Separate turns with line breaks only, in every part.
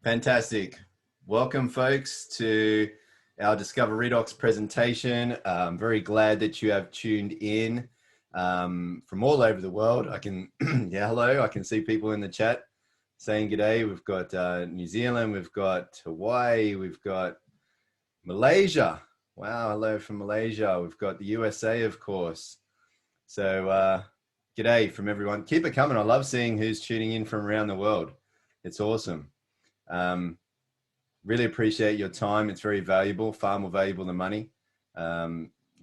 Fantastic. Welcome, folks, to our Discover Redox presentation. I'm very glad that you have tuned in from all over the world. I can, yeah, hello. I can see people in the chat saying g'day. We've got New Zealand, we've got Hawaii, we've got Malaysia. Wow, hello from Malaysia. We've got the USA, of course. So g'day from everyone. Keep it coming. I love seeing who's tuning in from around the world. It's awesome. Really appreciate your time. It's very valuable, far more valuable than money.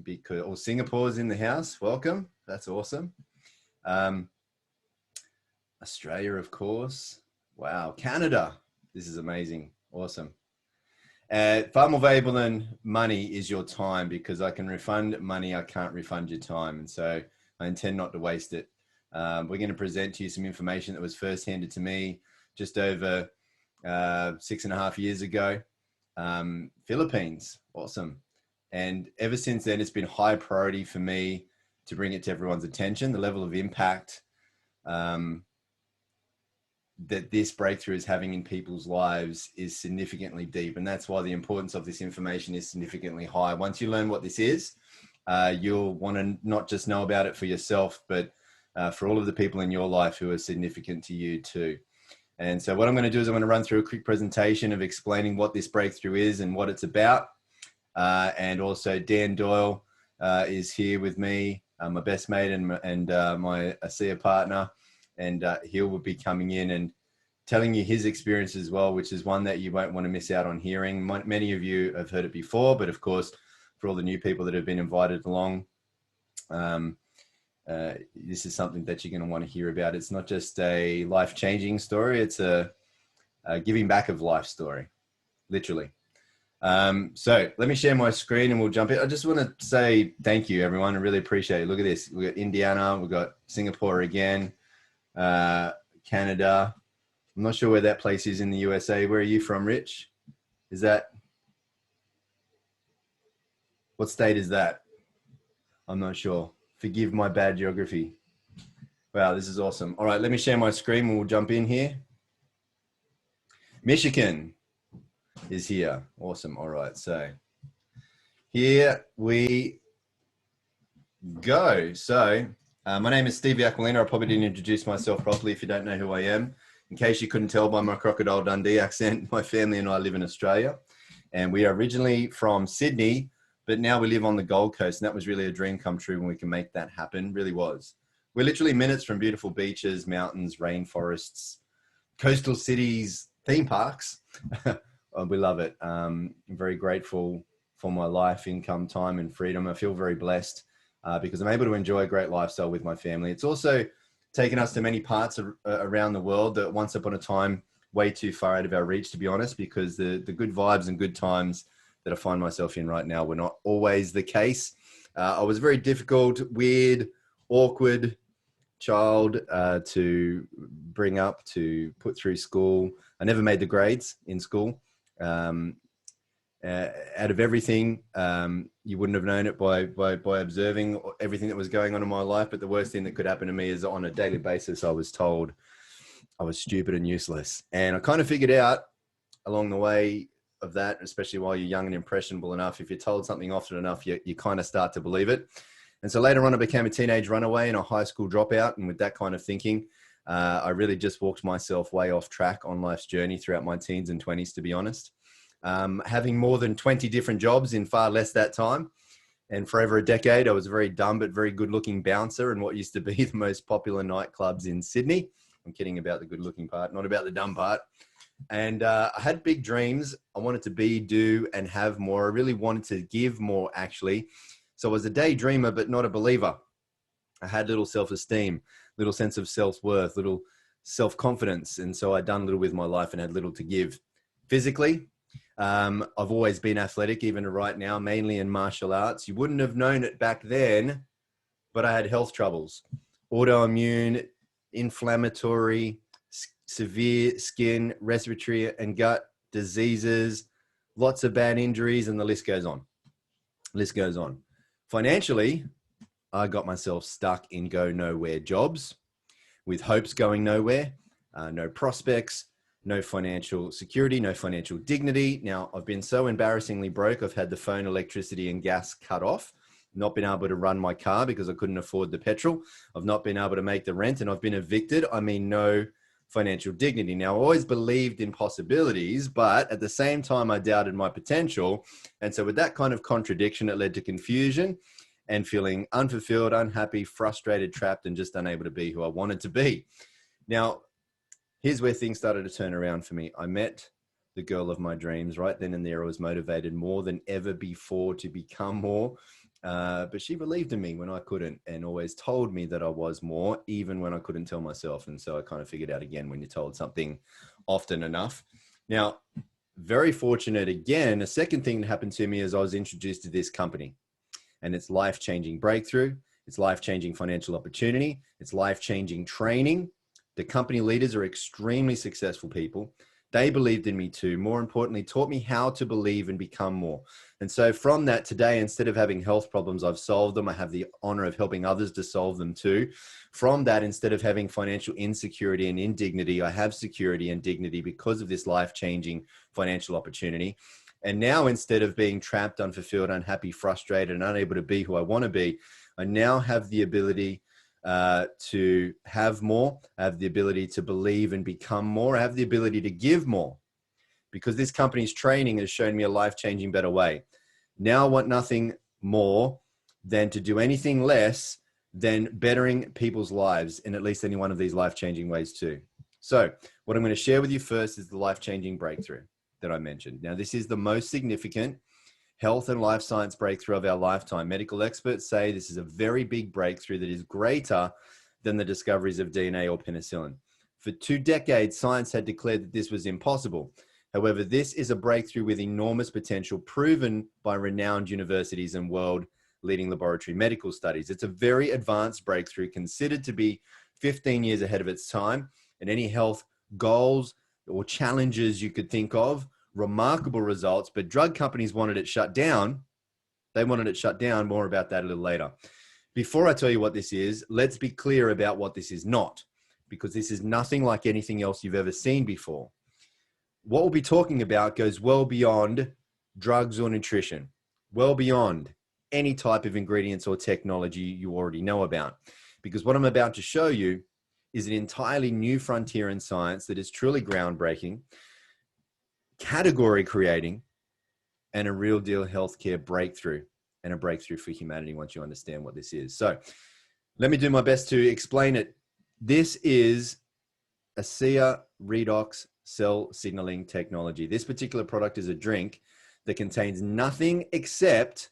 Because Singapore's in the house. Welcome. That's awesome. Australia, of course. Wow. Canada. This is amazing. Awesome. Far more valuable than money is your time, because I can refund money. I can't refund your time. And so I intend not to waste it. We're going to present to you some information that was first handed to me just over 6.5 years ago. Philippines. Awesome. And ever since then, it's been high priority for me to bring it to everyone's attention. The level of impact that this breakthrough is having in people's lives is significantly deep. And that's why the importance of this information is significantly high. Once you learn what this is, you'll want to not just know about it for yourself, but for all of the people in your life who are significant to you too. And so what I'm going to do is I'm going to run through a quick presentation of explaining what this breakthrough is and what it's about. And also Dan Doyle is here with me, my best mate and my ASEA partner. And he will be coming in and telling you his experience as well, which is one that you won't want to miss out on hearing. Many of you have heard it before, but of course, for all the new people that have been invited along, this is something that you're going to want to hear about. It's not just a life-changing story. It's a giving back of life story, literally. So let me share my screen and we'll jump in. I just want to say thank you, everyone. I really appreciate it. Look at this. We've got Indiana. We've got Singapore again. Canada. I'm not sure where that place is in the USA. Where are you from, Rich? Is that, what state is that? I'm not sure. Forgive my bad geography. Wow, this is awesome. All right, let me share my screen and we'll jump in here. Michigan is here. Awesome. All right, so here we go. So my name is Stevie Aquilina. I probably didn't introduce myself properly if you don't know who I am. In case you couldn't tell by my Crocodile Dundee accent, my family and I live in Australia. And we are originally from Sydney, but now we live on the Gold Coast. And that was really a dream come true when we can make that happen. Really was. We're literally minutes from beautiful beaches, mountains, rainforests, coastal cities, theme parks. We love it. I'm very grateful for my life, income, time, and freedom. I feel very blessed. Because I'm able to enjoy a great lifestyle with my family. It's also taken us to many parts around the world that once upon a time, way too far out of our reach, to be honest, because the good vibes and good times that I find myself in right now were not always the case. I was a very difficult, weird, awkward child to bring up, to put through school. I never made the grades in school. Out of everything, you wouldn't have known it by observing everything that was going on in my life. But the worst thing that could happen to me is on a daily basis, I was told I was stupid and useless. And I kind of figured out along the way of that, especially while you're young and impressionable enough, if you're told something often enough, you kind of start to believe it. And so later on, I became a teenage runaway and a high school dropout. And with that kind of thinking, I really just walked myself way off track on life's journey throughout my teens and 20s, to be honest. Having more than 20 different jobs in far less that time. And for over a decade, I was a very dumb but very good-looking bouncer in what used to be the most popular nightclubs in Sydney. I'm kidding about the good-looking part, not about the dumb part. And I had big dreams. I wanted to be, do, and have more. I really wanted to give more, actually. So I was a daydreamer, but not a believer. I had little self-esteem, little sense of self-worth, little self-confidence. And so I'd done little with my life and had little to give. Physically, I've always been athletic, even right now, mainly in martial arts. You wouldn't have known it back then, but I had health troubles, autoimmune, inflammatory, severe skin, respiratory and gut diseases, lots of bad injuries, and the list goes on. List goes on. Financially, I got myself stuck in go nowhere jobs with hopes going nowhere, no prospects, no financial security, no financial dignity. Now, I've been so embarrassingly broke. I've had the phone, electricity, and gas cut off, not been able to run my car because I couldn't afford the petrol. I've not been able to make the rent, and I've been evicted. I mean, no financial dignity. Now, I always believed in possibilities, but at the same time, I doubted my potential. And so with that kind of contradiction, it led to confusion and feeling unfulfilled, unhappy, frustrated, trapped, and just unable to be who I wanted to be. Now, here's where things started to turn around for me. I met the girl of my dreams. Right then and there, I was motivated more than ever before to become more. But she believed in me when I couldn't, and always told me that I was more, even when I couldn't tell myself. And so I kind of figured out again, when you're told something often enough. Now, very fortunate again, a second thing that happened to me is I was introduced to this company, and it's life-changing breakthrough. It's life-changing financial opportunity. It's life-changing training. The company leaders are extremely successful people. They believed in me too. More importantly, taught me how to believe and become more. And so from that today, instead of having health problems, I've solved them. I have the honor of helping others to solve them too. From that, instead of having financial insecurity and indignity, I have security and dignity because of this life-changing financial opportunity. And now, instead of being trapped, unfulfilled, unhappy, frustrated, and unable to be who I want to be, I now have the ability to have more. I have the ability to believe and become more. I have the ability to give more, because this company's training has shown me a life-changing better way. Now I want nothing more than to do anything less than bettering people's lives in at least any one of these life-changing ways too. So what I'm going to share with you first is the life-changing breakthrough that I mentioned. Now, this is the most significant health and life science breakthrough of our lifetime. Medical experts say this is a very big breakthrough that is greater than the discoveries of DNA or penicillin. For 2 decades, science had declared that this was impossible. However, this is a breakthrough with enormous potential, proven by renowned universities and world-leading laboratory medical studies. It's a very advanced breakthrough, considered to be 15 years ahead of its time, and any health goals or challenges you could think of. Remarkable results, but drug companies wanted it shut down. They wanted it shut down. More about that a little later. Before I tell you what this is, let's be clear about what this is not, because this is nothing like anything else you've ever seen before. What we'll be talking about goes well beyond drugs or nutrition, well beyond any type of ingredients or technology you already know about, because what I'm about to show you is an entirely new frontier in science that is truly groundbreaking, category creating, and a real deal healthcare breakthrough, and a breakthrough for humanity once you understand what this is. So let me do my best to explain it. This is ASEA Redox cell signaling technology. This particular product is a drink that contains nothing except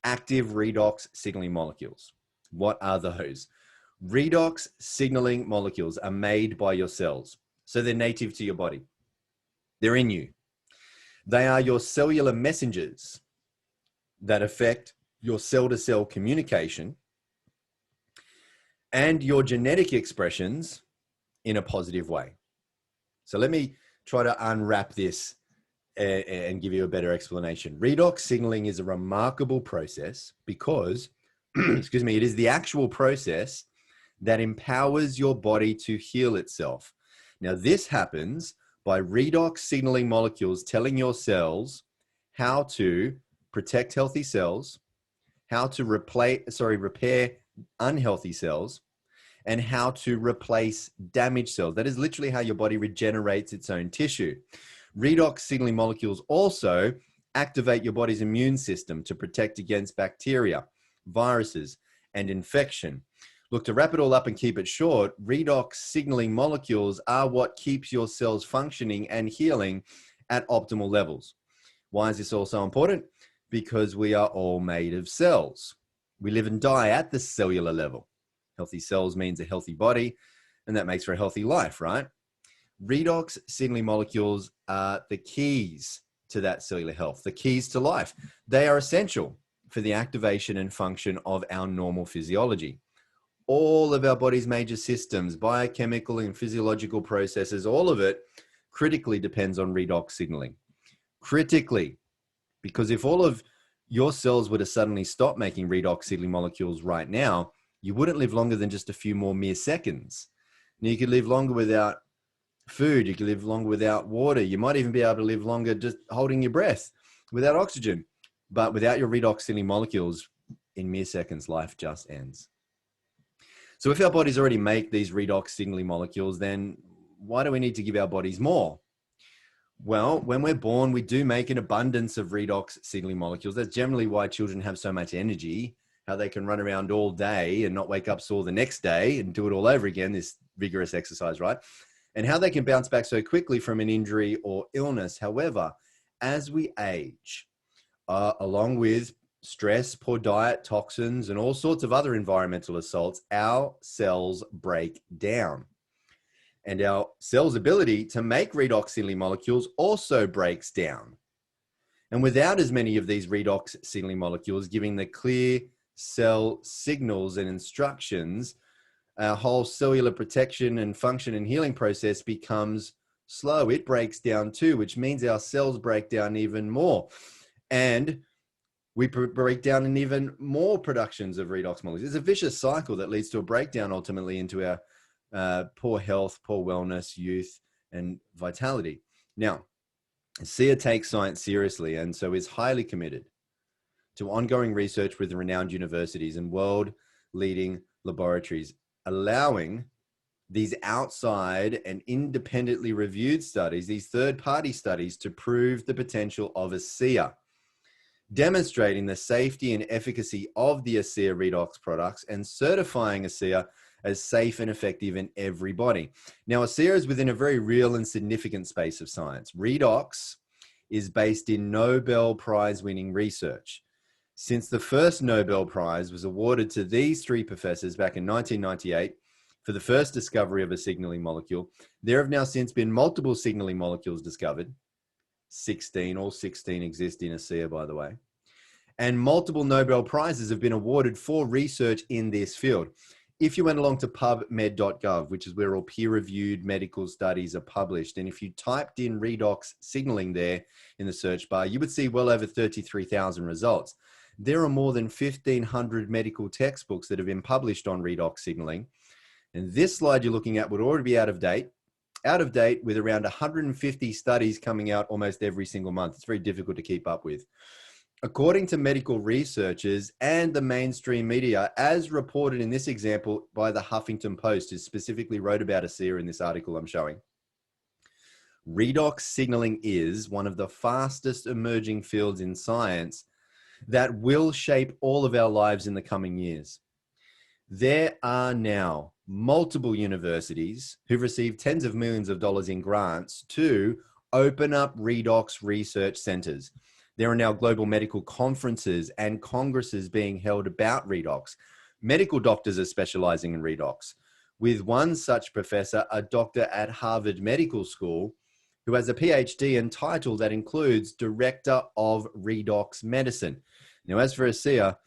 active redox signaling molecules. What are those? Redox signaling molecules are made by your cells, so they're native to your body. They're in you. They are your cellular messengers that affect your cell-to-cell communication and your genetic expressions in a positive way. So let me try to unwrap this and give you a better explanation. Redox signaling is a remarkable process because, excuse me, it is the actual process that empowers your body to heal itself. Now, this happens by redox signaling molecules telling your cells how to protect healthy cells, how to repair unhealthy cells, and how to replace damaged cells. That is literally how your body regenerates its own tissue. Redox signaling molecules also activate your body's immune system to protect against bacteria, viruses, and infection. Look, to wrap it all up and keep it short, redox signaling molecules are what keeps your cells functioning and healing at optimal levels. Why is this all so important? Because we are all made of cells. We live and die at the cellular level. Healthy cells means a healthy body, and that makes for a healthy life, right? Redox signaling molecules are the keys to that cellular health, the keys to life. They are essential for the activation and function of our normal physiology. All of our body's major systems, biochemical and physiological processes, all of it critically depends on redox signaling. Critically, because if all of your cells were to suddenly stop making redox signaling molecules right now, you wouldn't live longer than just a few more mere seconds. Now, you could live longer without food. You can live longer without water. You might even be able to live longer just holding your breath without oxygen. But without your redox signaling molecules, in mere seconds, life just ends. So if our bodies already make these redox signaling molecules, then why do we need to give our bodies more? Well, when we're born, we do make an abundance of redox signaling molecules. That's generally why children have so much energy, how they can run around all day and not wake up sore the next day and do it all over again, this vigorous exercise, right? And how they can bounce back so quickly from an injury or illness. However, as we age, along with stress, poor diet, toxins, and all sorts of other environmental assaults, our cells break down. And our cell's ability to make redox signaling molecules also breaks down. And without as many of these redox signaling molecules giving the clear cell signals and instructions, our whole cellular protection and function and healing process becomes slow. It breaks down too, which means our cells break down even more. And we break down in even more productions of redox molecules. It's a vicious cycle that leads to a breakdown ultimately into our poor health, poor wellness, youth, and vitality. Now, SEER takes science seriously and so is highly committed to ongoing research with renowned universities and world-leading laboratories, allowing these outside and independently reviewed studies, these third-party studies, to prove the potential of ASEA, demonstrating the safety and efficacy of the ASEA redox products and certifying ASEA as safe and effective in every body. Now, ASEA is within a very real and significant space of science. Redox is based in Nobel Prize-winning research. Since the first Nobel Prize was awarded to these three professors back in 1998 for the first discovery of a signaling molecule, there have now since been multiple signaling molecules discovered. 16, all 16 exist in ASEA, by the way. And multiple Nobel Prizes have been awarded for research in this field. If you went along to pubmed.gov, which is where all peer-reviewed medical studies are published, and if you typed in redox signaling there in the search bar, you would see well over 33,000 results. There are more than 1,500 medical textbooks that have been published on redox signaling. And this slide you're looking at would already be out of date with around 150 studies coming out almost every single month. It's very difficult to keep up with. According to medical researchers and the mainstream media, as reported in this example by the Huffington Post, who specifically wrote about ASEA in this article I'm showing, redox signaling is one of the fastest emerging fields in science that will shape all of our lives in the coming years. There are now multiple universities who've received tens of millions of dollars in grants to open up redox research centers. There are now global medical conferences and congresses being held about redox. Medical doctors are specializing in redox, with one such professor, a doctor at Harvard Medical School, who has a PhD and title that includes Director of Redox Medicine. Now, as for ASEA,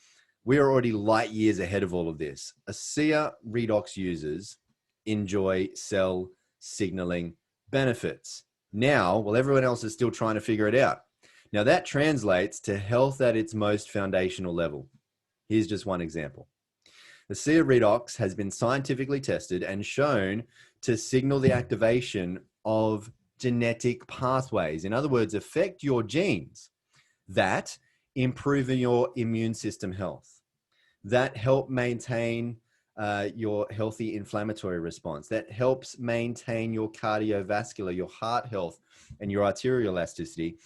we are already light years ahead of all of this. ASEA redox users enjoy cell signaling benefits now, while everyone else is still trying to figure it out. Now, that translates to health at its most foundational level. Here's just one example. ASEA redox has been scientifically tested and shown to signal the activation of genetic pathways. In other words, affect your genes that improve your immune system health, that help maintain your healthy inflammatory response, that helps maintain your cardiovascular, your heart health, and your arterial elasticity,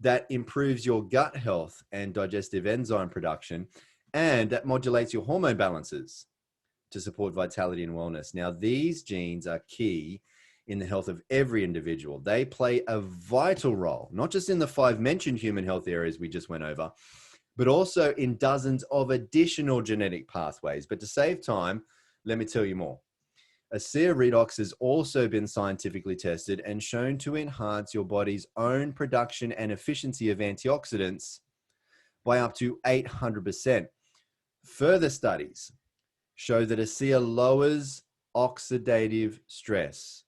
that improves your gut health and digestive enzyme production, and that modulates your hormone balances to support vitality and wellness. Now, these genes are key in the health of every individual. They play a vital role, not just in the 5 mentioned human health areas we just went over, but also in dozens of additional genetic pathways. But to save time, let me tell you more. ASEA redox has also been scientifically tested and shown to enhance your body's own production and efficiency of antioxidants by up to 800%. Further studies show that ASEA lowers oxidative stress,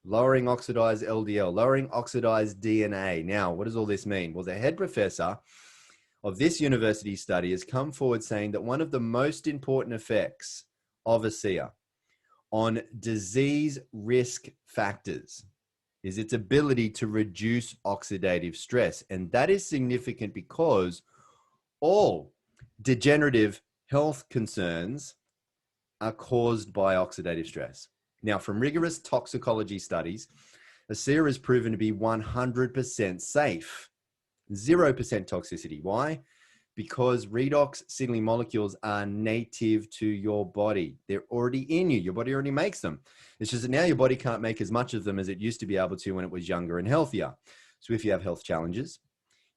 lowering oxidized LDL, lowering oxidized DNA. Now, what does all this mean? Well, the head professor of this university study has come forward saying that one of the most important effects of ASEA on disease risk factors is its ability to reduce oxidative stress. And that is significant because all degenerative health concerns are caused by oxidative stress. Now, from rigorous toxicology studies, ASEA is proven to be 100% safe, 0% toxicity. Why? Because redox signaling molecules are native to your body. They're already in you. Your body already makes them. It's just that now your body can't make as much of them as it used to be able to when it was younger and healthier. So if you have health challenges,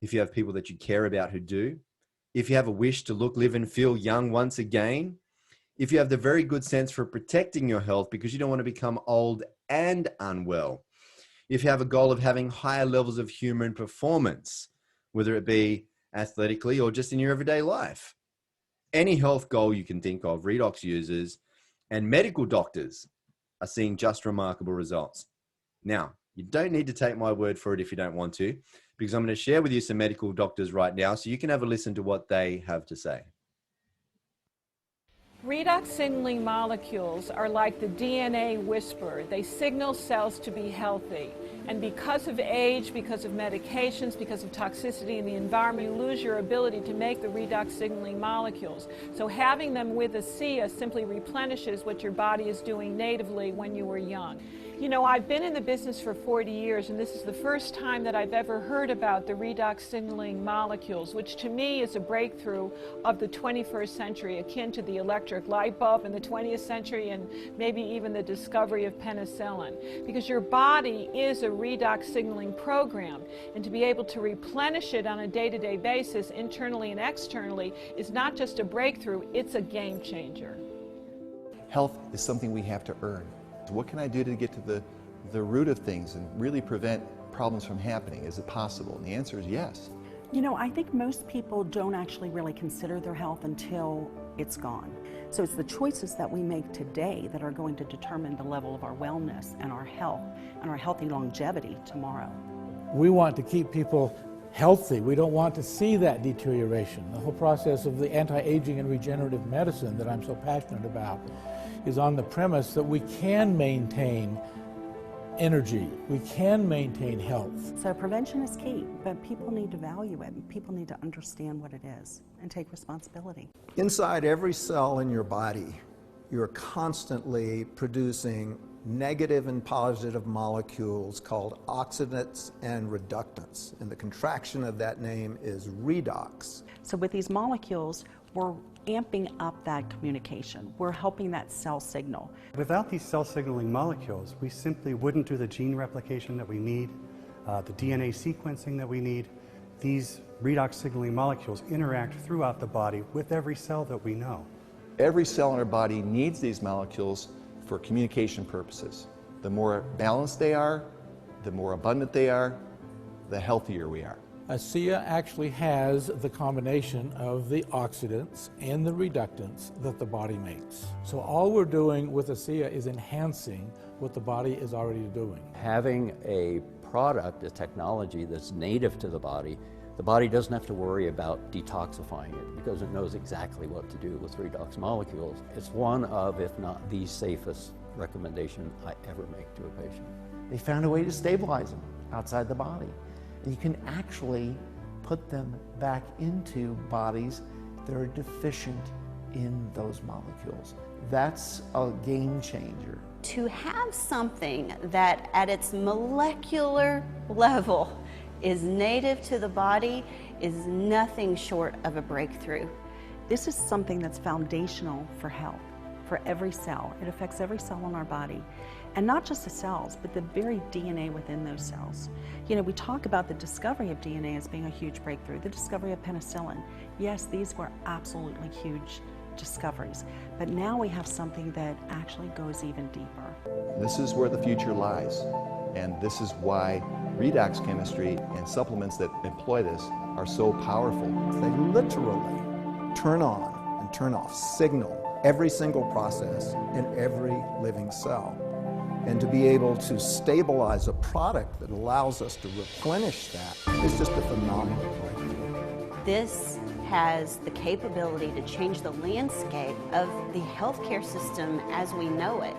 if you have people that you care about who do, if you have a wish to look, live, and feel young once again, if you have the very good sense for protecting your health because you don't want to become old and unwell, if you have a goal of having higher levels of human performance, whether it be athletically or just in your everyday life, any health goal you can think of, redox users and medical doctors are seeing just remarkable results. Now, you don't need to take my word for it if you don't want to, because I'm going to share with you some medical doctors right now so you can have a listen to what they have to say.
Redox signaling molecules are like the DNA whisperer. They signal cells to be healthy. And because of age, because of medications, because of toxicity in the environment, you lose your ability to make the redox signaling molecules. So having them with ASEA simply replenishes what your body is doing natively when you were young. You know, I've been in the business for 40 years, and this is the first time that I've ever heard about the redox signaling molecules, which to me is a breakthrough of the 21st century, akin to the electric light bulb in the 20th century and maybe even the discovery of penicillin. Because your body is a redox signaling program, and to be able to replenish it on a day-to-day basis, internally and externally, is not just a breakthrough, it's a game changer.
Health is something we have to earn. What can I do to get to the root of things and really prevent problems from happening? Is it possible? And the answer is yes.
You know, I think most people don't actually really consider their health until it's gone. So it's the choices that we make today that are going to determine the level of our wellness and our health and our healthy longevity tomorrow.
We want to keep people healthy. We don't want to see that deterioration. The whole process of the anti-aging and regenerative medicine that I'm so passionate about is on the premise that we can maintain energy, we can maintain health.
So prevention is key, but people need to value it, and people need to understand what it is and take responsibility.
Inside every cell in your body, you're constantly producing negative and positive molecules called oxidants and reductants, and the contraction of that name is redox.
So with these molecules, we're amping up that communication. We're helping that cell signal.
Without these cell signaling molecules, we simply wouldn't do the gene replication that we need, the DNA sequencing that we need. These redox signaling molecules interact throughout the body with every cell that we know.
Every cell in our body needs these molecules for communication purposes. The more balanced they are, the more abundant they are, the healthier we are.
ASEA actually has the combination of the oxidants and the reductants that the body makes. So all we're doing with ASEA is enhancing what the body is already doing.
Having a product, a technology that's native to the body doesn't have to worry about detoxifying it because it knows exactly what to do with redox molecules. It's one of, if not the safest recommendation I ever make to a patient.
They found a way to stabilize them outside the body. And you can actually put them back into bodies that are deficient in those molecules. That's a game changer.
To have something that at its molecular level is native to the body is nothing short of a breakthrough.
This is something that's foundational for health, for every cell. It affects every cell in our body. And not just the cells, but the very DNA within those cells. You know, we talk about the discovery of DNA as being a huge breakthrough, the discovery of penicillin. Yes, these were absolutely huge discoveries, but now we have something that actually goes even deeper.
This is where the future lies, and this is why redox chemistry and supplements that employ this are so powerful.
They literally turn on and turn off, signal every single process in every living cell. And to be able to stabilize a product that allows us to replenish that is just a phenomenal breakthrough.
This has the capability to change the landscape of the healthcare system as we know it.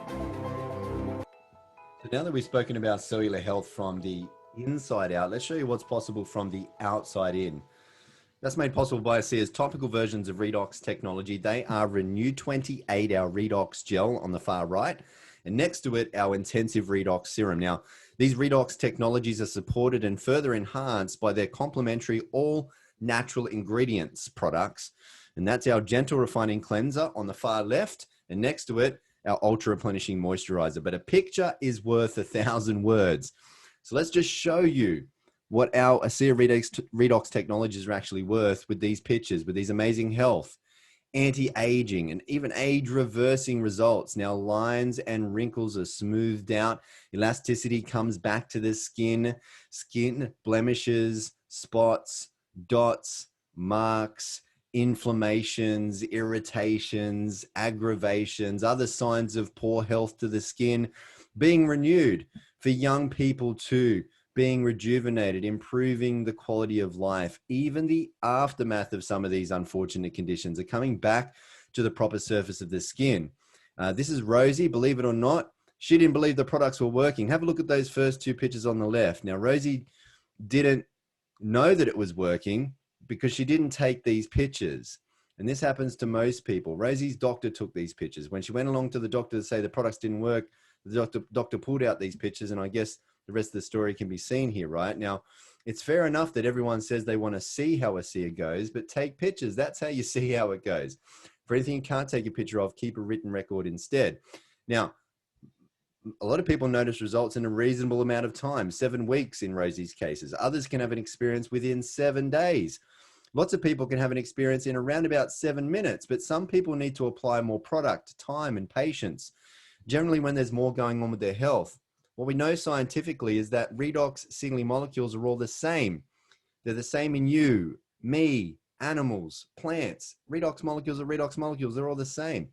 Now that we've spoken about cellular health from the inside out, let's show you what's possible from the outside in. That's made possible by ASEA's topical versions of Redox technology. They are Renew 28, our Redox gel on the far right, and next to it, our intensive Redox serum. Now, these Redox technologies are supported and further enhanced by their complementary all natural ingredients products. And that's our gentle refining cleanser on the far left, and next to it, our ultra replenishing moisturizer. But a picture is worth 1,000 words. So let's just show you what our ASEA Redox technologies are actually worth with these pictures, with these amazing health, anti-aging, and even age-reversing results. Now, lines and wrinkles are smoothed out. Elasticity comes back to the skin. Skin blemishes, spots, dots, marks, inflammations, irritations, aggravations, other signs of poor health to the skin being renewed. For young people too, being rejuvenated, improving the quality of life. Even the aftermath of some of these unfortunate conditions are coming back to the proper surface of the skin. This is Rosie, believe it or not. She didn't believe the products were working. Have a look at those first two pictures on the left. Now, Rosie didn't know that it was working because she didn't take these pictures. And this happens to most people. Rosie's doctor took these pictures. When she went along to the doctor to say the products didn't work, the doctor pulled out these pictures, and I guess the rest of the story can be seen here, right? Now, it's fair enough that everyone says they want to see how ASEA goes, but take pictures. That's how you see how it goes. For anything you can't take a picture of, keep a written record instead. Now, a lot of people notice results in a reasonable amount of time, 7 weeks in Rosie's cases. Others can have an experience within 7 days. Lots of people can have an experience in around about 7 minutes, but some people need to apply more product, time, and patience. Generally, when there's more going on with their health. What we know scientifically is that redox signaling molecules are all the same. They're the same in you, me, animals, plants. Redox molecules are redox molecules. They're all the same.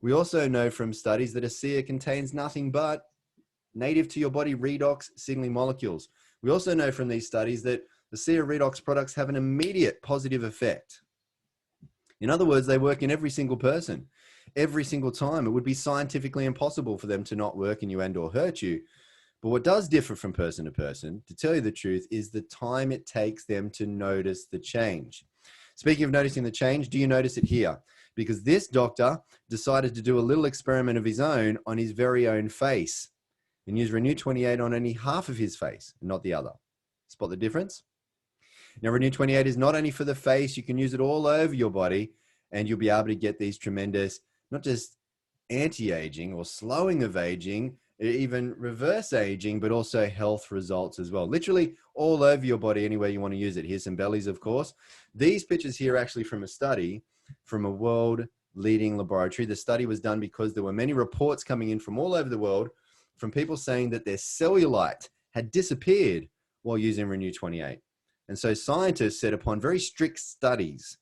We also know from studies that ASEA contains nothing but native to your body redox signaling molecules. We also know from these studies that ASEA redox products have an immediate positive effect. In other words, they work in every single person, every single time. It would be scientifically impossible for them to not work in you and or hurt you. But what does differ from person to person, to tell you the truth, is the time it takes them to notice the change. Speaking of noticing the change, do you notice it here? Because this doctor decided to do a little experiment of his own on his very own face and use Renew 28 on only half of his face and not the other. Spot the difference? Now, Renew 28 is not only for the face, you can use it all over your body, and you'll be able to get these tremendous, not just anti-aging or slowing of aging, even reverse aging, but also health results as well. Literally all over your body, anywhere you want to use it. Here's some bellies, of course. These pictures here are actually from a study from a world leading laboratory. The study was done because there were many reports coming in from all over the world from people saying that their cellulite had disappeared while using Renew 28. And so scientists set upon very strict studies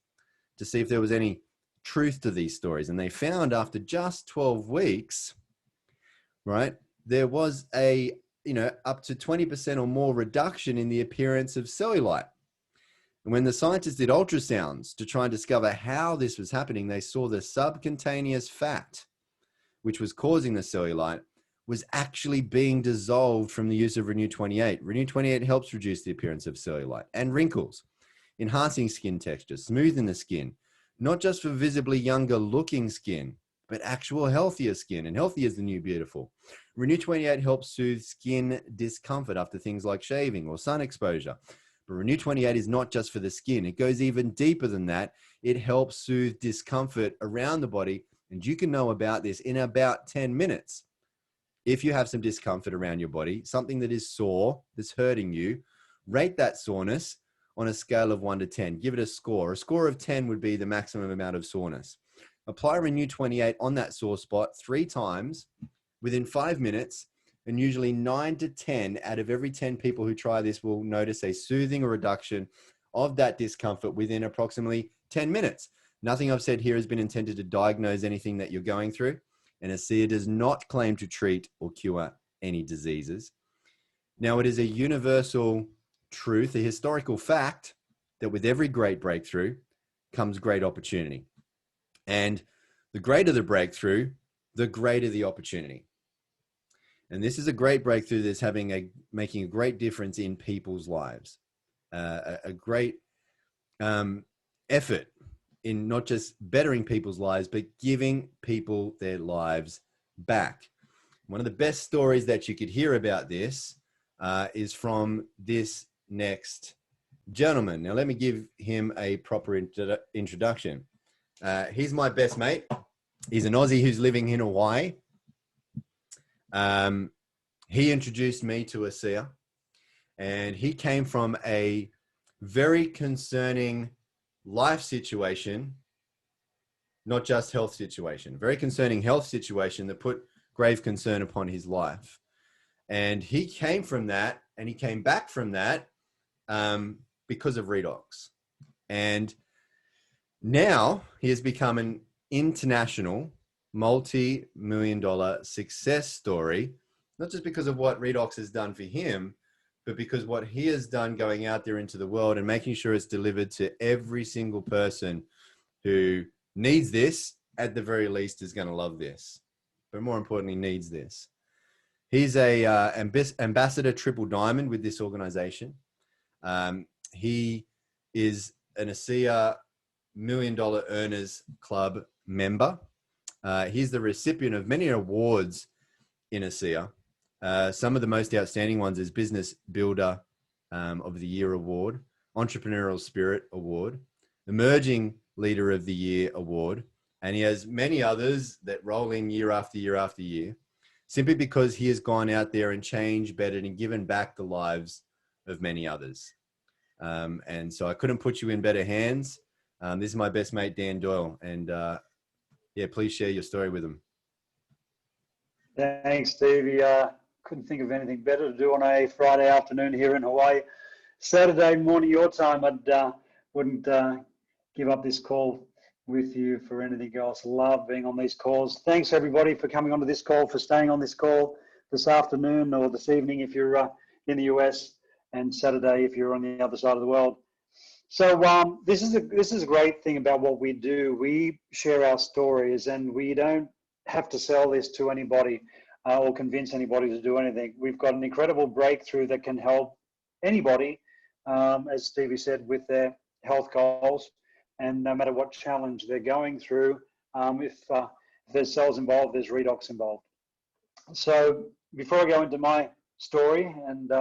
to see if there was any truth to these stories. And they found after just 12 weeks, right, there was a, up to 20% or more reduction in the appearance of cellulite. And when the scientists did ultrasounds to try and discover how this was happening, they saw the subcutaneous fat, which was causing the cellulite, was actually being dissolved from the use of Renew 28. Renew 28 helps reduce the appearance of cellulite and wrinkles, enhancing skin texture, smoothing the skin, not just for visibly younger looking skin, but actual healthier skin. And healthy is the new beautiful. Renew 28 helps soothe skin discomfort after things like shaving or sun exposure. But Renew 28 is not just for the skin. It goes even deeper than that. It helps soothe discomfort around the body. And you can know about this in about 10 minutes. If you have some discomfort around your body, something that is sore, that's hurting you, rate that soreness on a scale of 1 to 10. Give it a score. A score of 10 would be the maximum amount of soreness. Apply Renew 28 on that sore spot 3 times within 5 minutes, and usually 9 to 10 out of every 10 people who try this will notice a soothing or reduction of that discomfort within approximately 10 minutes. Nothing I've said here has been intended to diagnose anything that you're going through, and ASEA does not claim to treat or cure any diseases. Now, it is a universal truth, a historical fact, that with every great breakthrough comes great opportunity. And the greater the breakthrough, the greater the opportunity. And this is a great breakthrough that's making a great difference in people's lives. A great effort in not just bettering people's lives, but giving people their lives back. One of the best stories that you could hear about this is from this next gentleman. Now, let me give him a proper introduction. He's my best mate. He's an Aussie who's living in Hawaii. He introduced me to ASEA, and he came from a very concerning life situation, not just health situation, very concerning health situation that put grave concern upon his life. And he came from that, and he came back from that because of Redox. And now he has become an international multi-million-dollar success story, not just because of what Redox has done for him, but because what he has done going out there into the world and making sure it's delivered to every single person who needs this, at the very least, is going to love this, but more importantly, needs this. He's a ambassador triple diamond with this organization. He is an ASEA $1 Million Earners Club member. He's the recipient of many awards in ASEA. Some of the most outstanding ones is Business Builder of the Year Award, Entrepreneurial Spirit Award, Emerging Leader of the Year Award, and he has many others that roll in year after year after year, simply because he has gone out there and changed, bettered, and given back the lives of many others. And so I couldn't put you in better hands. This is my best mate, Dan Doyle, and yeah, please share your story with him.
Thanks, Stevie. Couldn't think of anything better to do on a Friday afternoon here in Hawaii. Saturday morning your time, I wouldn't give up this call with you for anything else. Love being on these calls. Thanks everybody for coming onto this call, for staying on this call this afternoon or this evening if you're in the US, and Saturday if you're on the other side of the world. So this is a great thing about what we do. We share our stories, and we don't have to sell this to anybody or convince anybody to do anything. We've got an incredible breakthrough that can help anybody, as Stevie said, with their health goals, and no matter what challenge they're going through, if there's cells involved, there's Redox involved. So before I go into my story, and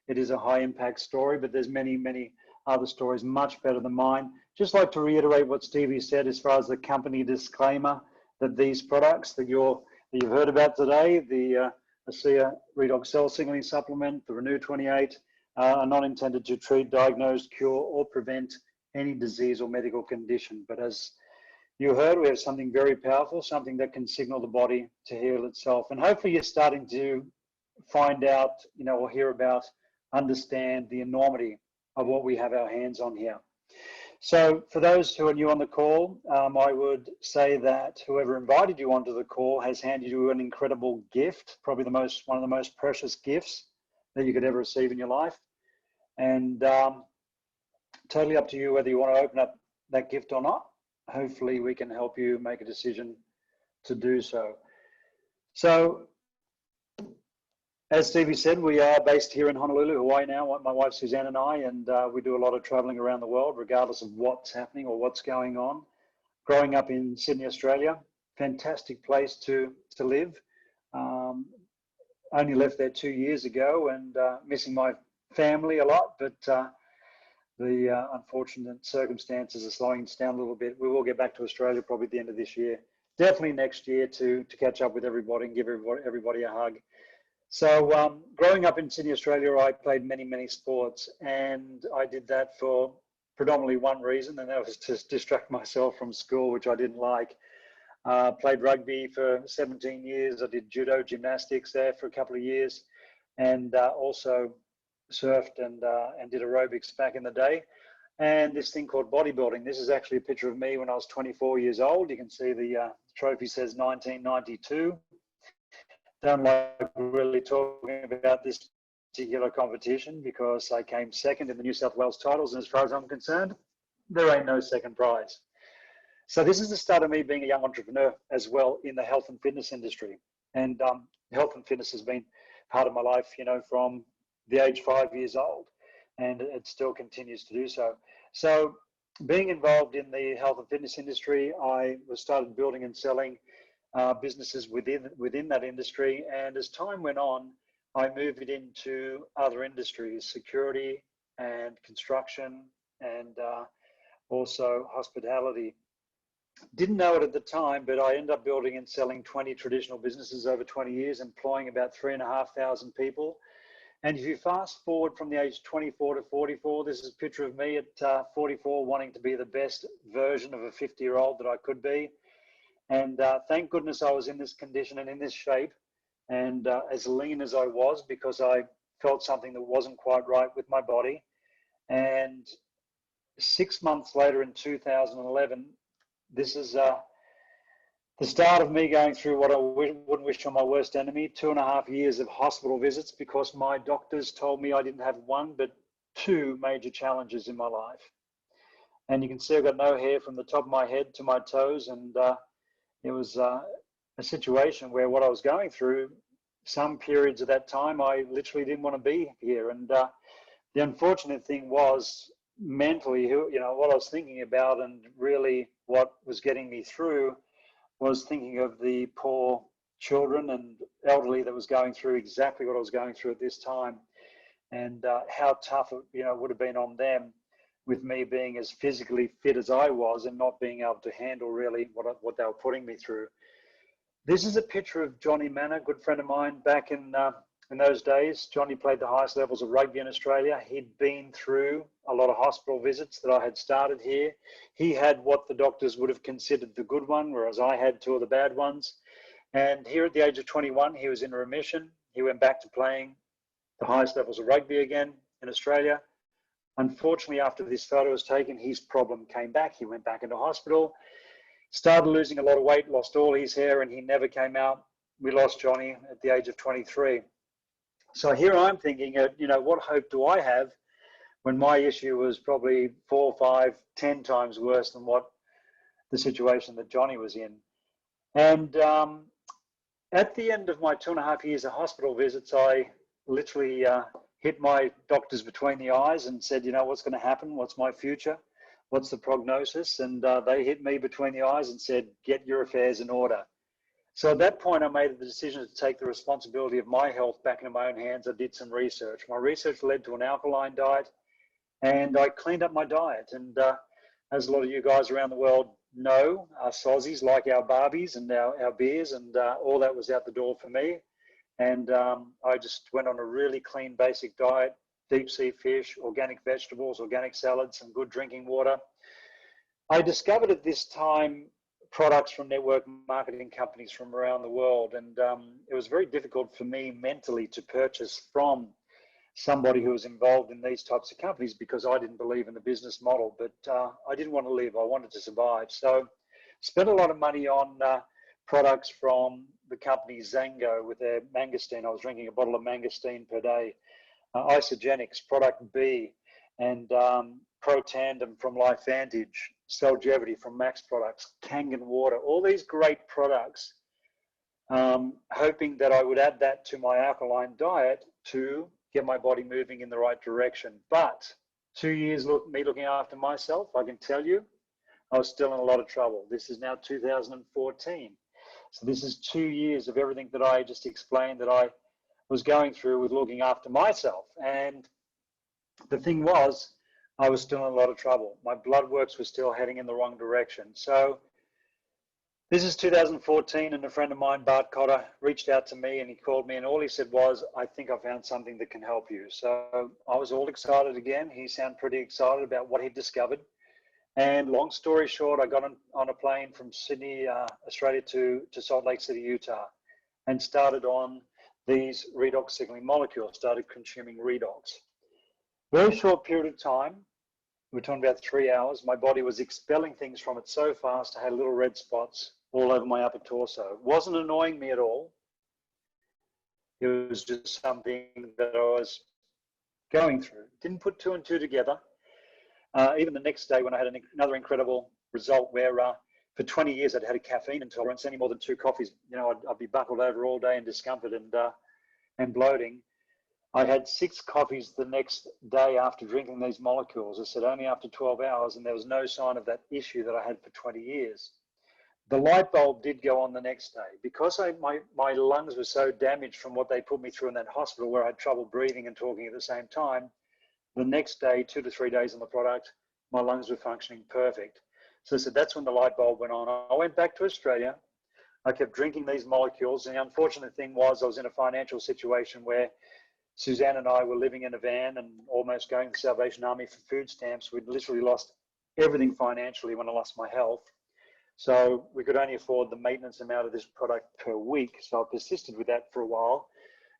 it is a high impact story, but there's many, many other stories much better than mine. Just like to reiterate what Stevie said as far as the company disclaimer, that these products that you've heard about today, the ASEA Redox Cell Signaling Supplement, the Renew 28, are not intended to treat, diagnose, cure, or prevent any disease or medical condition. But as you heard, we have something very powerful, something that can signal the body to heal itself. And hopefully you're starting to find out, or hear about, understand the enormity of what we have our hands on here. So for those who are new on the call, I would say that whoever invited you onto the call has handed you an incredible gift, probably one of the most precious gifts that you could ever receive in your life. And totally up to you whether you want to open up that gift or not. Hopefully we can help you make a decision to do so. So as Stevie said, we are based here in Honolulu, Hawaii now, my wife Suzanne and I, and we do a lot of traveling around the world, regardless of what's happening or what's going on. Growing up in Sydney, Australia, fantastic place to live. Only left there 2 years ago, and missing my family a lot, but the unfortunate circumstances are slowing us down a little bit. We will get back to Australia probably at the end of this year. Definitely next year to catch up with everybody and give everybody a hug. So growing up in Sydney, Australia, I played many, many sports, and I did that for predominantly one reason, and that was to distract myself from school, which I didn't like. Played rugby for 17 years. I did judo, gymnastics there for a couple of years, and also surfed and did aerobics back in the day. And this thing called bodybuilding. This is actually a picture of me when I was 24 years old. You can see the trophy says 1992. Don't like really talking about this particular competition because I came second in the New South Wales titles, and as far as I'm concerned, there ain't no second prize. So this is the start of me being a young entrepreneur as well in the health and fitness industry. And health and fitness has been part of my life, you know, from the age 5 years old, and it still continues to do so. So being involved in the health and fitness industry, I started building and selling businesses within that industry. And as time went on, I moved into other industries, security and construction, and also hospitality. Didn't know it at the time, but I ended up building and selling 20 traditional businesses over 20 years, employing about 3,500 people. And if you fast forward from the age 24 to 44, this is a picture of me at 44, wanting to be the best version of a 50-year-old that I could be. And thank goodness I was in this condition and in this shape, and as lean as I was, because I felt something that wasn't quite right with my body. And 6 months later in 2011, this is the start of me going through what I wouldn't wish on my worst enemy, 2.5 years of hospital visits, because my doctors told me I didn't have one, but two major challenges in my life. And you can see I've got no hair from the top of my head to my toes. And it was a situation where what I was going through, some periods of that time, I literally didn't want to be here. And the unfortunate thing was, mentally, you know, what I was thinking about, and really what was getting me through, was thinking of the poor children and elderly that was going through exactly what I was going through at this time, and how tough it, you know, would have been on them, with me being as physically fit as I was and not being able to handle really what they were putting me through. This is a picture of Johnny Manor, a good friend of mine. Back in those days, Johnny played the highest levels of rugby in Australia. He'd been through a lot of hospital visits that I had started here. He had what the doctors would have considered the good one, whereas I had two of the bad ones. And here at the age of 21, he was in remission. He went back to playing the highest levels of rugby again in Australia. Unfortunately, after this photo was taken, his problem came back. He went back into hospital, started losing a lot of weight, lost all his hair, and he never came out. We lost Johnny at the age of 23. So here I'm thinking, you know, what hope do I have when my issue was probably 4, 5, 10 times worse than what the situation that Johnny was in. And at the end of my 2.5 years of hospital visits, I literally hit my doctors between the eyes and said, you know, what's going to happen? What's my future? What's the prognosis? And they hit me between the eyes and said, get your affairs in order. So at that point, I made the decision to take the responsibility of my health back into my own hands. I did some research. My research led to an alkaline diet, and I cleaned up my diet. And as a lot of you guys around the world know, us Aussies like our Barbies and our beers, and all that was out the door for me. And I just went on a really clean, basic diet, deep sea fish, organic vegetables, organic salads, some good drinking water. I discovered at this time products from network marketing companies from around the world. And it was very difficult for me mentally to purchase from somebody who was involved in these types of companies, because I didn't believe in the business model, but I didn't want to live. I wanted to survive. So spent a lot of money on products from the company Zango with their mangosteen. I was drinking a bottle of mangosteen per day. Isogenics, Product B, and Protandem from LifeVantage, Cellgevity from Max Products, Kangen Water, all these great products, hoping that I would add that to my alkaline diet to get my body moving in the right direction. But 2 years me looking after myself, I can tell you, I was still in a lot of trouble. This is now 2014. So this is 2 years of everything that I just explained that I was going through with looking after myself. And the thing was, I was still in a lot of trouble. My blood works were still heading in the wrong direction. So this is 2014, and a friend of mine, Bart Cotter, reached out to me, and he called me, and all he said was, I think I found something that can help you. So I was all excited again. He sounded pretty excited about what he'd discovered. And long story short, I got on a plane from Sydney, Australia to Salt Lake City, Utah, and started on these redox signaling molecules, started consuming redox. Very short period of time, we're talking about 3 hours, my body was expelling things from it so fast, I had little red spots all over my upper torso. It wasn't annoying me at all. It was just something that I was going through. Didn't put two and two together. Even the next day when I had another incredible result where for 20 years I'd had a caffeine intolerance. Any more than 2 coffees, you know, I'd be buckled over all day in discomfort. And and bloating. I had 6 coffees the next day after drinking these molecules. I said only after 12 hours, and there was no sign of that issue that I had for 20 years. The light bulb did go on the next day. Because my lungs were so damaged from what they put me through in that hospital where I had trouble breathing and talking at the same time, the next day, 2 to 3 days on the product, my lungs were functioning perfect. So I said, that's when the light bulb went on. I went back to Australia. I kept drinking these molecules. And the unfortunate thing was I was in a financial situation where Suzanne and I were living in a van and almost going to the Salvation Army for food stamps. We'd literally lost everything financially when I lost my health. So we could only afford the maintenance amount of this product per week. So I persisted with that for a while.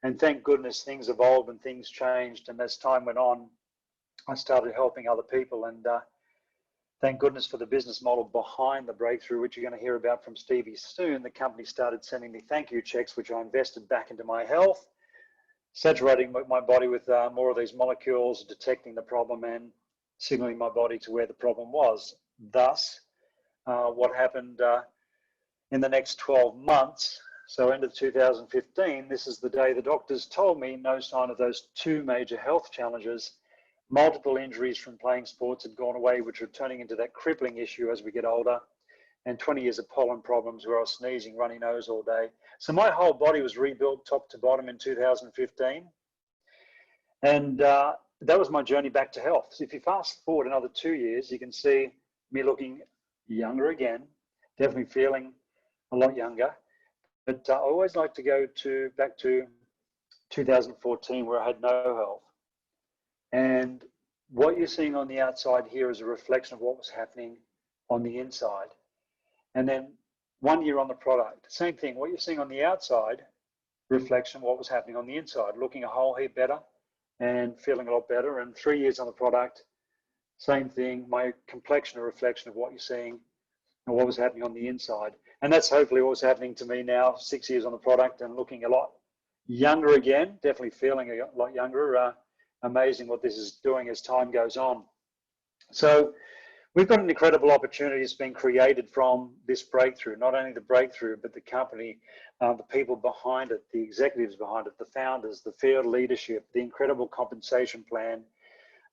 And thank goodness things evolved and things changed. And as time went on, I started helping other people. And thank goodness for the business model behind the breakthrough, which you're going to hear about from Stevie soon. The company started sending me thank you checks, which I invested back into my health, saturating my body with more of these molecules, detecting the problem and signaling my body to where the problem was. Thus, what happened in the next 12 months, so end of 2015, this is the day the doctors told me no sign of those 2 major health challenges. Multiple injuries from playing sports had gone away, which were turning into that crippling issue as we get older, and 20 years of pollen problems where I was sneezing, runny nose all day. So my whole body was rebuilt top to bottom in 2015. And that was my journey back to health. So if you fast forward another 2 years, you can see me looking younger again, definitely feeling a lot younger. But I always like to go back to 2014 where I had no health. And what you're seeing on the outside here is a reflection of what was happening on the inside. And then 1 year on the product, same thing. What you're seeing on the outside, reflection of what was happening on the inside, looking a whole heap better and feeling a lot better. And 3 years on the product, same thing. My complexion, a reflection of what you're seeing and what was happening on the inside. And that's hopefully what was happening to me now, 6 years on the product and looking a lot younger again, definitely feeling a lot younger. Amazing what this is doing as time goes on. So we've got an incredible opportunity that's been created from this breakthrough, not only the breakthrough, but the company, the people behind it, the executives behind it, the founders, the field leadership, the incredible compensation plan,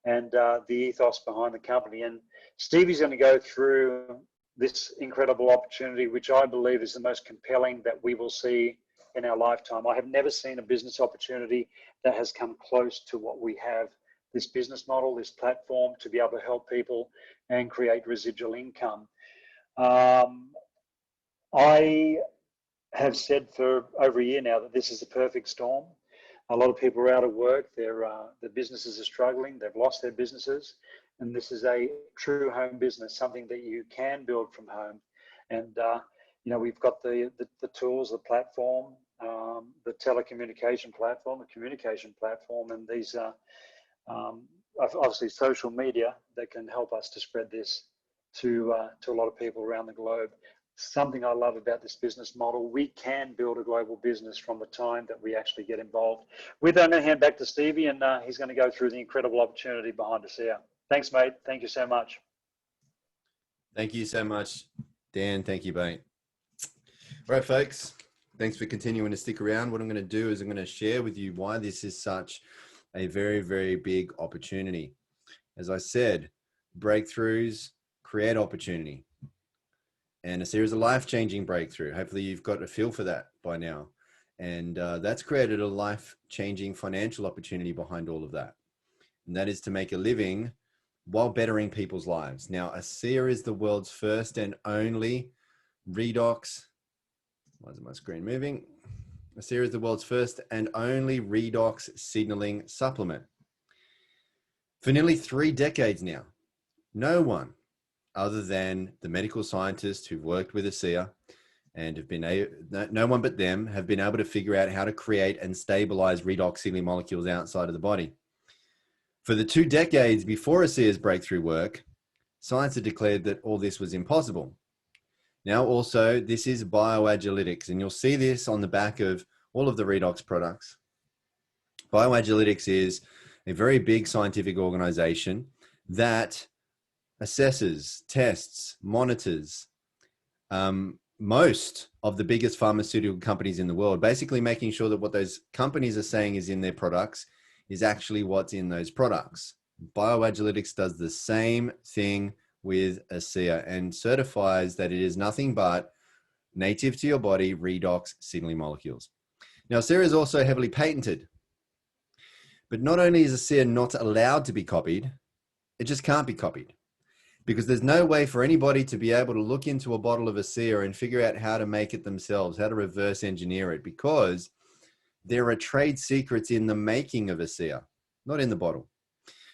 and the ethos behind the company. And Stevie's going to go through this incredible opportunity, which I believe is the most compelling that we will see in our lifetime. I have never seen a business opportunity that has come close to what we have. This business model, this platform to be able to help people and create residual income. I have said for over a year now that this is the perfect storm. A lot of people are out of work. Their businesses are struggling. They've lost their businesses. And this is a true home business, something that you can build from home. And, you know, we've got the tools, the platform, the telecommunication platform, the communication platform, and these obviously social media that can help us to spread this to a lot of people around the globe. Something I love about this business model, we can build a global business from the time that we actually get involved. With that, I'm going to hand back to Stevie, and he's going to go through the incredible opportunity behind us here. Thanks, mate. Thank you so much.
Thank you so much, Dan. Thank you, mate. All right, folks. Thanks for continuing to stick around. What I'm going to do is I'm going to share with you why this is such a very, very big opportunity. As I said, breakthroughs create opportunity, and a series of life-changing breakthrough. Hopefully you've got a feel for that by now. And that's created a life-changing financial opportunity behind all of that. And that is to make a living while bettering people's lives. Now, ASEA is the world's first and only redox. Why is my screen moving? ASEA is the world's first and only redox signaling supplement. For nearly 3 decades now, no one other than the medical scientists who've worked with ASEA and have been no one but them have been able to figure out how to create and stabilize redox signaling molecules outside of the body. For the 2 decades before ASEA's breakthrough work, science had declared that all this was impossible. Now also, this is bioagilitics, and you'll see this on the back of all of the redox products. Bioagilitics is a very big scientific organization that assesses, tests, monitors most of the biggest pharmaceutical companies in the world, basically making sure that what those companies are saying is in their products is actually what's in those products. Bioagilitics does the same thing with ASEA and certifies that it is nothing but native to your body redox signaling molecules. Now, ASEA is also heavily patented, but not only is ASEA not allowed to be copied, it just can't be copied, because there's no way for anybody to be able to look into a bottle of ASEA and figure out how to make it themselves, how to reverse engineer it, because there are trade secrets in the making of ASEA, not in the bottle.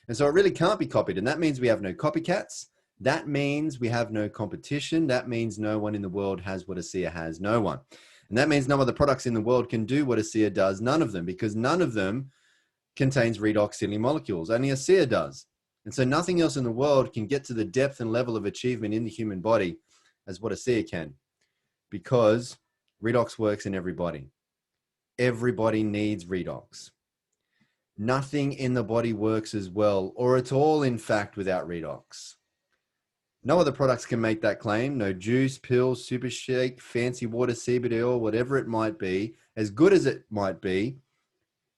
And so it really can't be copied. And that means we have no copycats. That means we have no competition. That means no one in the world has what ASEA has, no one. And that means no other products in the world can do what ASEA does, none of them, because none of them contains redox signaling molecules. Only ASEA does. And so nothing else in the world can get to the depth and level of achievement in the human body as what ASEA can, because redox works in everybody. Everybody needs redox. Nothing in the body works as well or at all, in fact, without redox. No other products can make that claim. No juice, pills, super shake, fancy water, CBD oil, whatever it might be, as good as it might be,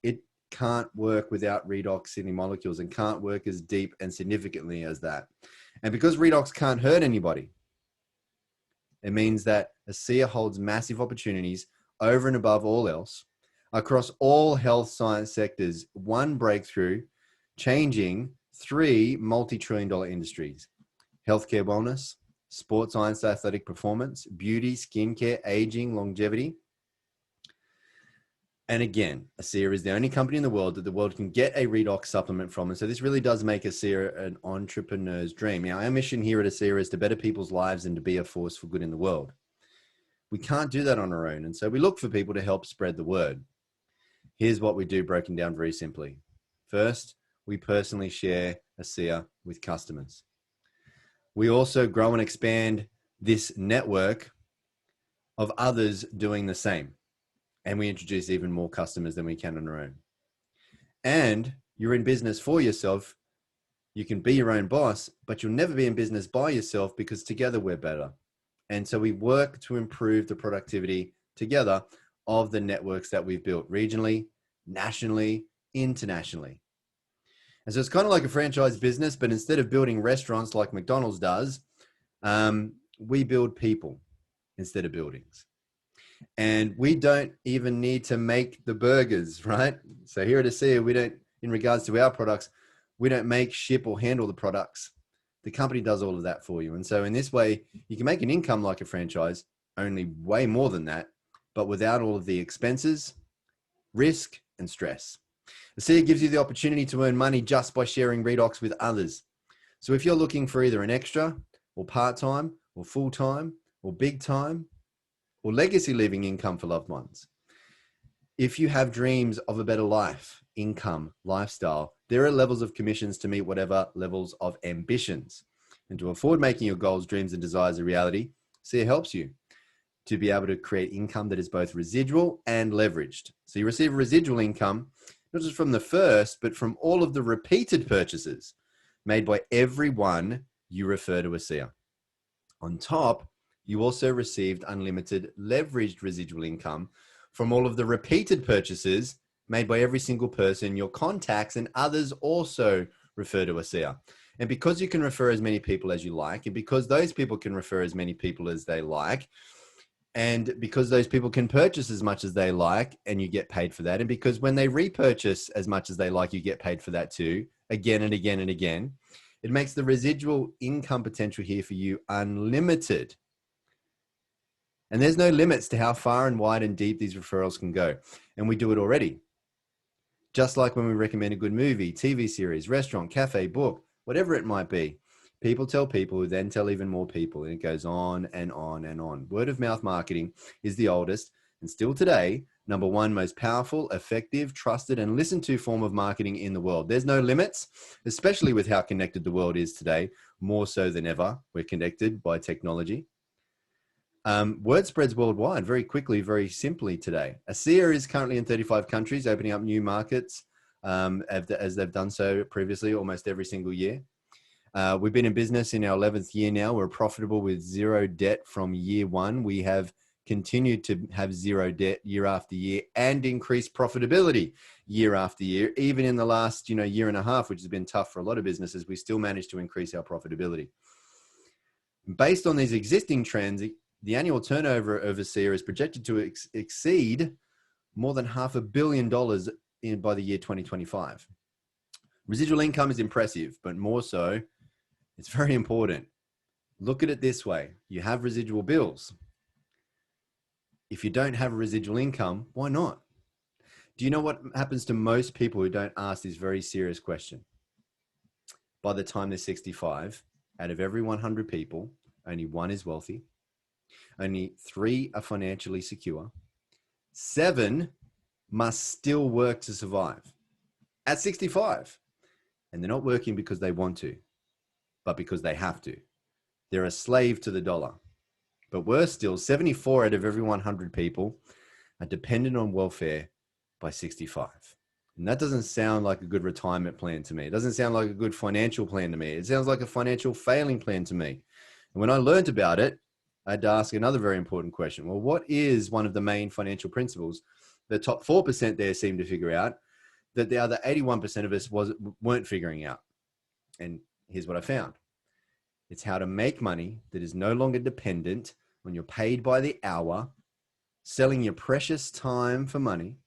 it can't work without redox signaling molecules and can't work as deep and significantly as that. And because redox can't hurt anybody, it means that ASEA holds massive opportunities over and above all else across all health science sectors. One breakthrough changing 3 multi-trillion-dollar industries: healthcare wellness, sports science, athletic performance, beauty, skincare, aging, longevity. And again, ASEA is the only company in the world that the world can get a redox supplement from. And so this really does make ASEA an entrepreneur's dream. Now, our mission here at ASEA is to better people's lives and to be a force for good in the world. We can't do that on our own. And so we look for people to help spread the word. Here's what we do, broken down very simply. First, we personally share ASEA with customers. We also grow and expand this network of others doing the same. And we introduce even more customers than we can on our own. And you're in business for yourself. You can be your own boss, but you'll never be in business by yourself, because together we're better. And so we work to improve the productivity together of the networks that we've built regionally, nationally, internationally. And so it's kind of like a franchise business, but instead of building restaurants like McDonald's does, we build people instead of buildings. And we don't even need to make the burgers, right? So here at ASEA, we don't, in regards to our products, we don't make, ship, or handle the products. The company does all of that for you. And so in this way, you can make an income like a franchise, only way more than that, but without all of the expenses, risk, and stress. ASEA gives you the opportunity to earn money just by sharing redox with others. So if you're looking for either an extra or part-time or full-time or big time or legacy leaving income for loved ones, if you have dreams of a better life, income, lifestyle, there are levels of commissions to meet whatever levels of ambitions. And to afford making your goals, dreams, and desires a reality, ASEA helps you to be able to create income that is both residual and leveraged. So you receive residual income, not just from the first, but from all of the repeated purchases made by everyone you refer to ASEA. On top, you also received unlimited leveraged residual income from all of the repeated purchases made by every single person your contacts and others also refer to ASEA. And because you can refer as many people as you like, and because those people can refer as many people as they like, and because those people can purchase as much as they like and you get paid for that, and because when they repurchase as much as they like, you get paid for that too, again and again and again, it makes the residual income potential here for you unlimited. And there's no limits to how far and wide and deep these referrals can go. And we do it already. Just like when we recommend a good movie, TV series, restaurant, cafe, book, whatever it might be. People tell people who then tell even more people, and it goes on and on and on. Word of mouth marketing is the oldest and still today, #1 most powerful, effective, trusted, and listened to form of marketing in the world. There's no limits, especially with how connected the world is today, more so than ever. We're connected by technology. Word spreads worldwide very quickly, very simply today. ASEA is currently in 35 countries, opening up new markets as they've done so previously almost every single year. We've been in business in our 11th year now. We're profitable with zero debt from year one. We have continued to have zero debt year after year and increased profitability year after year. Even in the last, year and a half, which has been tough for a lot of businesses, we still managed to increase our profitability. Based on these existing trends, the annual turnover of ASEA is projected to exceed more than $500 million by the year 2025. Residual income is impressive, but more so, it's very important. Look at it this way. You have residual bills. If you don't have a residual income, why not? Do you know what happens to most people who don't ask this very serious question? By the time they're 65, out of every 100 people, only 1 is wealthy. Only 3 are financially secure. 7 must still work to survive at 65. And they're not working because they want to, but because they have to. They're a slave to the dollar. But worse still, 74 out of every 100 people are dependent on welfare by 65. And that doesn't sound like a good retirement plan to me. It doesn't sound like a good financial plan to me. It sounds like a financial failing plan to me. And when I learned about it, I had to ask another very important question. Well, what is one of the main financial principles the top 4% there seem to figure out that the other 81% of us weren't figuring out? And here's what I found. It's how to make money that is no longer dependent on you're paid by the hour, selling your precious time for money,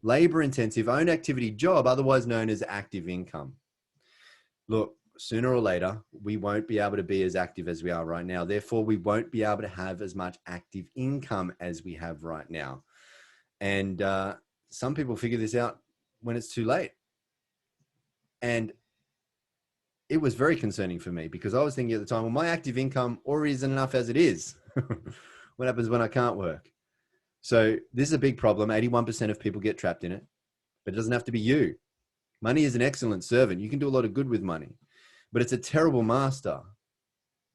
labor-intensive own activity job, otherwise known as active income. Look, sooner or later, we won't be able to be as active as we are right now. Therefore, we won't be able to have as much active income as we have right now. And some people figure this out when it's too late. And it was very concerning for me because I was thinking at the time, well, my active income already isn't enough as it is. What happens when I can't work? So this is a big problem. 81% of people get trapped in it, but it doesn't have to be you. Money is an excellent servant. You can do a lot of good with money, but it's a terrible master.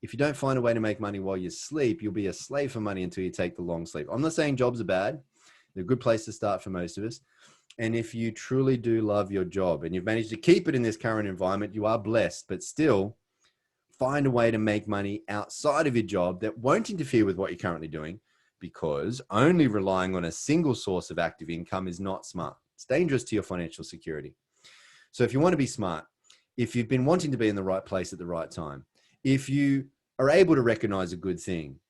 If you don't find a way to make money while you sleep, you'll be a slave for money until you take the long sleep. I'm not saying jobs are bad. They're a good place to start for most of us. And if you truly do love your job and you've managed to keep it in this current environment, you are blessed, but still find a way to make money outside of your job that won't interfere with what you're currently doing, because only relying on a single source of active income is not smart. It's dangerous to your financial security. So if you want to be smart, if you've been wanting to be in the right place at the right time, if you are able to recognize a good thing,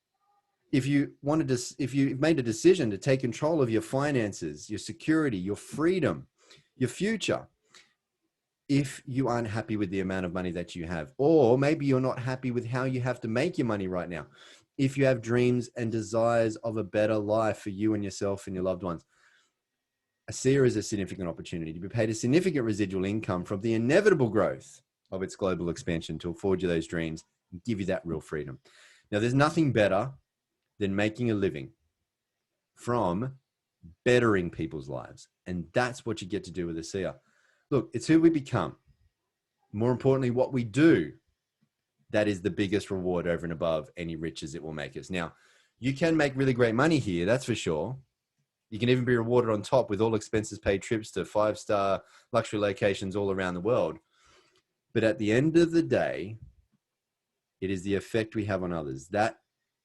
if you've made a decision to take control of your finances, your security, your freedom, your future, if you aren't happy with the amount of money that you have, or maybe you're not happy with how you have to make your money right now, if you have dreams and desires of a better life for you and yourself and your loved ones, ASEA is a significant opportunity to be paid a significant residual income from the inevitable growth of its global expansion to afford you those dreams and give you that real freedom. Now, there's nothing better than making a living from bettering people's lives. And that's what you get to do with ASEA. Look, it's who we become. More importantly, what we do. That is the biggest reward over and above any riches it will make us. Now, you can make really great money here, that's for sure. You can even be rewarded on top with all expenses paid trips to 5-star luxury locations all around the world. But at the end of the day, it is the effect we have on others. That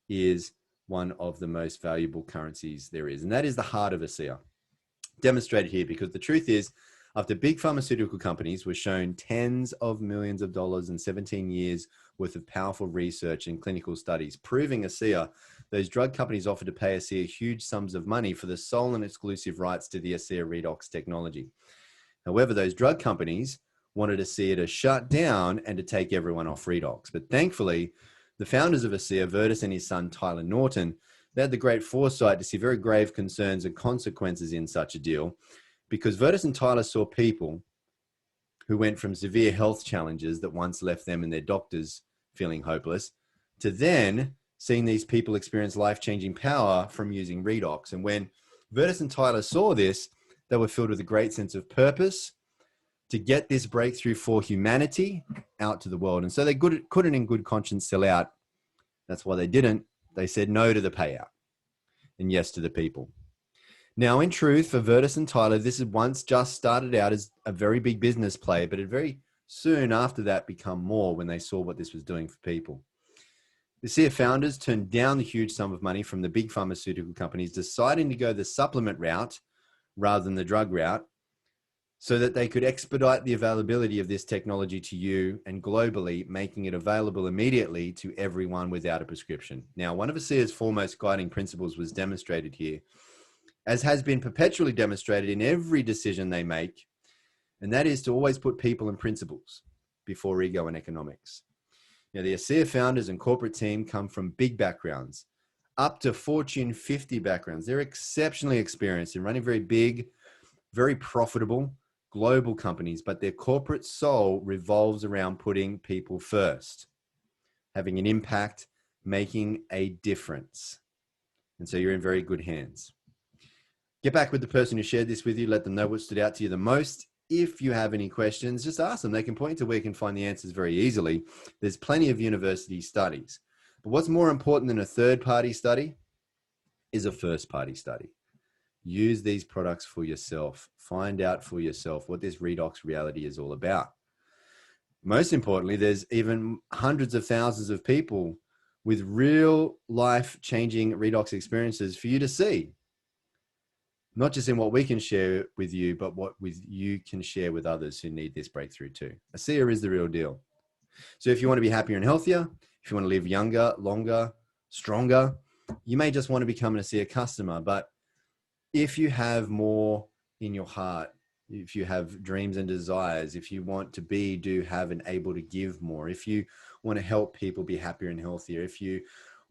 is one of the most valuable currencies there is. And that is the heart of ASEA. Demonstrated here, because the truth is, after big pharmaceutical companies were shown tens of millions of dollars and 17 years worth of powerful research and clinical studies proving ASEA, those drug companies offered to pay ASEA huge sums of money for the sole and exclusive rights to the ASEA Redox technology. However, those drug companies wanted ASEA to shut down and to take everyone off Redox. But thankfully, the founders of ASEA, Virtus and his son, Tyler Norton, they had the great foresight to see very grave concerns and consequences in such a deal, because Virtus and Tyler saw people who went from severe health challenges that once left them and their doctors feeling hopeless, to then seeing these people experience life-changing power from using Redox. And when Virtus and Tyler saw this, they were filled with a great sense of purpose to get this breakthrough for humanity out to the world. And so they couldn't in good conscience sell out. That's why they didn't. They said no to the payout and yes to the people. Now, in truth, for Virtus and Tyler, this had once just started out as a very big business play, but it very soon after that become more when they saw what this was doing for people. The SEER founders turned down the huge sum of money from the big pharmaceutical companies, deciding to go the supplement route rather than the drug route, so that they could expedite the availability of this technology to you and globally, making it available immediately to everyone without a prescription. Now, one of ASEA's foremost guiding principles was demonstrated here, as has been perpetually demonstrated in every decision they make, and that is to always put people and principles before ego and economics. Now, the ASEA founders and corporate team come from big backgrounds, up to Fortune 50 backgrounds. They're exceptionally experienced in running very big, very profitable global companies, but their corporate soul revolves around putting people first, having an impact, making a difference. And so you're in very good hands. Get back with the person who shared this with you. Let them know what stood out to you the most. If you have any questions, just ask them. They can point to where you can find the answers very easily. There's plenty of university studies. But what's more important than a third-party study is a first-party study. Use these products for yourself. Find out for yourself what this redox reality is all about. Most importantly, there's even hundreds of thousands of people with real life-changing redox experiences for you to see. Not just in what we can share with you, but what you can share with others who need this breakthrough too. ASEA is the real deal. So if you want to be happier and healthier, if you want to live younger, longer, stronger, you may just want to become an ASEA customer. But if you have more in your heart, if you have dreams and desires, if you want to be, do, have, and able to give more, if you want to help people be happier and healthier, if you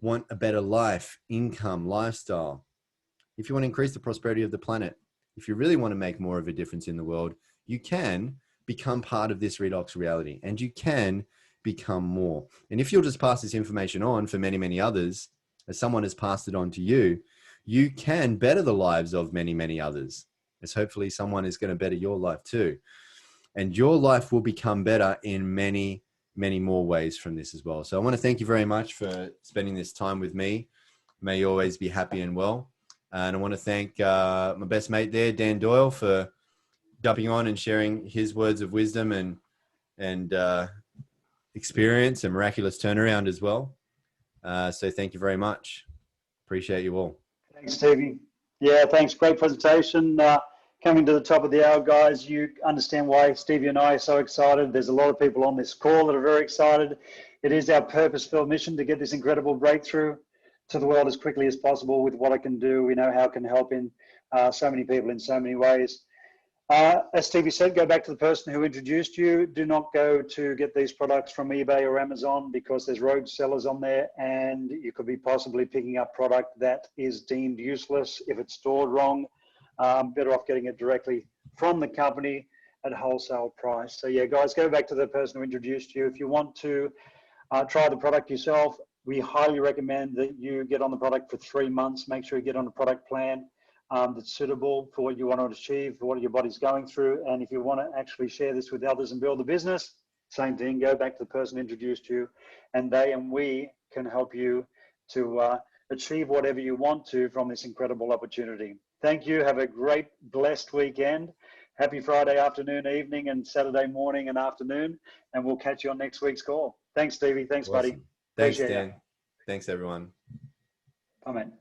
want a better life, income, lifestyle, if you want to increase the prosperity of the planet, if you really want to make more of a difference in the world, you can become part of this redox reality, and you can become more. And if you'll just pass this information on for many, many others, as someone has passed it on to you, you can better the lives of many, many others, as hopefully someone is going to better your life too. And your life will become better in many, many more ways from this as well. So I want to thank you very much for spending this time with me. May you always be happy and well. And I want to thank my best mate there, Dan Doyle, for jumping on and sharing his words of wisdom and experience and miraculous turnaround as well. So thank you very much. Appreciate you all.
Thanks, Stevie. Yeah, thanks. Great presentation. Coming to the top of the hour, guys, you understand why Stevie and I are so excited. There's a lot of people on this call that are very excited. It is our purpose-filled mission to get this incredible breakthrough to the world as quickly as possible with what I can do. We know how it can help in so many people in so many ways. As Stevie said, go back to the person who introduced you. Do not go to get these products from eBay or Amazon, because there's rogue sellers on there, and you could be possibly picking up product that is deemed useless if it's stored wrong. Better off getting it directly from the company at wholesale price. So yeah, guys, go back to the person who introduced you. If you want to try the product yourself, we highly recommend that you get on the product for 3 months. Make sure you get on a product plan that's suitable for what you want to achieve, for what your body's going through. And if you want to actually share this with others and build a business, same thing, go back to the person who introduced you, and they and we can help you to achieve whatever you want to from this incredible opportunity. Thank you. Have a great, blessed weekend. Happy Friday afternoon, evening, and Saturday morning and afternoon. And we'll catch you on next week's call. Thanks, Stevie. Thanks,
Awesome.
buddy.
Thanks,
Appreciate
Dan.
it.
Thanks, everyone.
Amen.